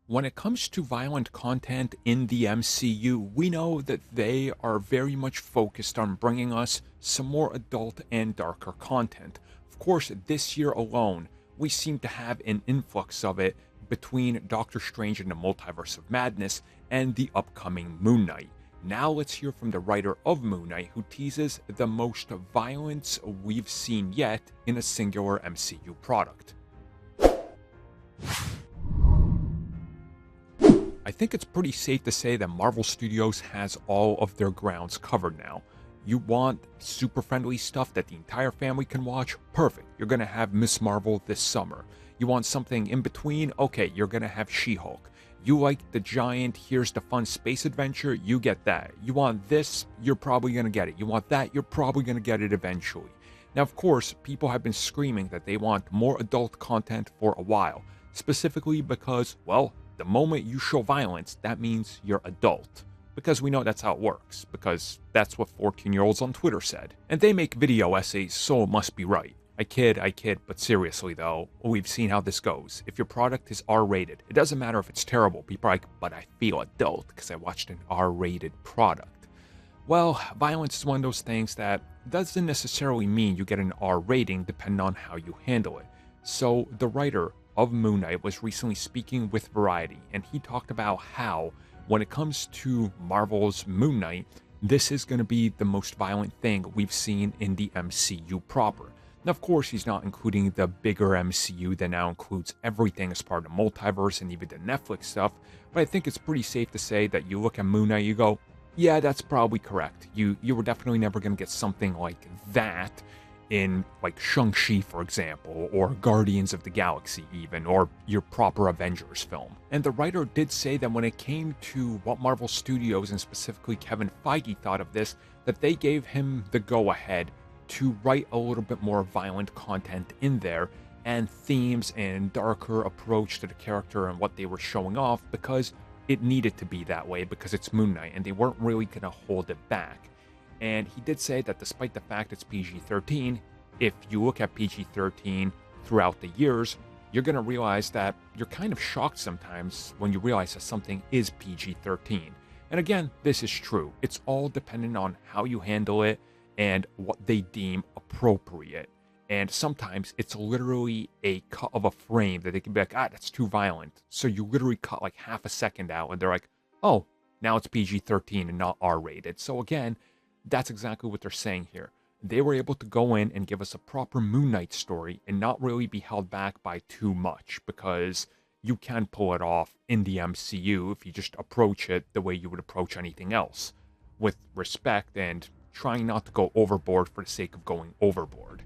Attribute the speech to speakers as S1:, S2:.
S1: When it comes to violent content in the MCU, we know that they are very much focused on bringing us some more adult and darker content. Of course, this year alone, we seem to have an influx of it between Doctor Strange and the Multiverse of Madness and the upcoming Moon Knight. Now let's hear from the writer of Moon Knight, who teases the most violence we've seen yet in a singular MCU product. I think it's pretty safe to say that Marvel Studios has all of their grounds covered now. You want super friendly stuff that the entire family can watch? Perfect. You're going to have Miss Marvel this summer. You want something in between? Okay, you're going to have She-Hulk. You like the giant, here's the fun space adventure? You get that. You want this? You're probably going to get it. You want that? You're probably going to get it eventually. Now, of course, people have been screaming that they want more adult content for a while, specifically because, well, the moment you show violence, that means you're adult. Because we know that's how it works. Because that's what 14-year-olds on Twitter said. And they make video essays, so it must be right. I kid, but seriously though, we've seen how this goes. If your product is R-rated, it doesn't matter if it's terrible. People are like, but I feel adult because I watched an R-rated product. Well, violence is one of those things that doesn't necessarily mean you get an R rating depending on how you handle it. So the writer of Moon Knight was recently speaking with Variety, and he talked about how, when it comes to Marvel's Moon Knight, this is going to be the most violent thing we've seen in the MCU proper. Now, of course, he's not including the bigger MCU that now includes everything as part of the multiverse and even the Netflix stuff, but I think it's pretty safe to say that you look at Moon Knight, you go, yeah, that's probably correct. You were definitely never going to get something like that in like Shang-Chi, for example, or Guardians of the Galaxy even, or your proper Avengers film. And the writer did say that when it came to what Marvel Studios and specifically Kevin Feige thought of this, that they gave him the go-ahead to write a little bit more violent content in there and themes and darker approach to the character and what they were showing off, because it needed to be that way because it's Moon Knight and they weren't really going to hold it back. And he did say that despite the fact it's PG-13, if you look at PG-13 throughout the years, you're going to realize that you're kind of shocked sometimes when you realize that something is PG-13. And again, this is true. It's all dependent on how you handle it and what they deem appropriate. And sometimes it's literally a cut of a frame that they can be like, that's too violent. So you literally cut like half a second out and they're like, oh, now it's PG-13 and not R-rated. So again, that's exactly what they're saying here. They were able to go in and give us a proper Moon Knight story and not really be held back by too much, because you can pull it off in the MCU if you just approach it the way you would approach anything else, with respect and trying not to go overboard for the sake of going overboard.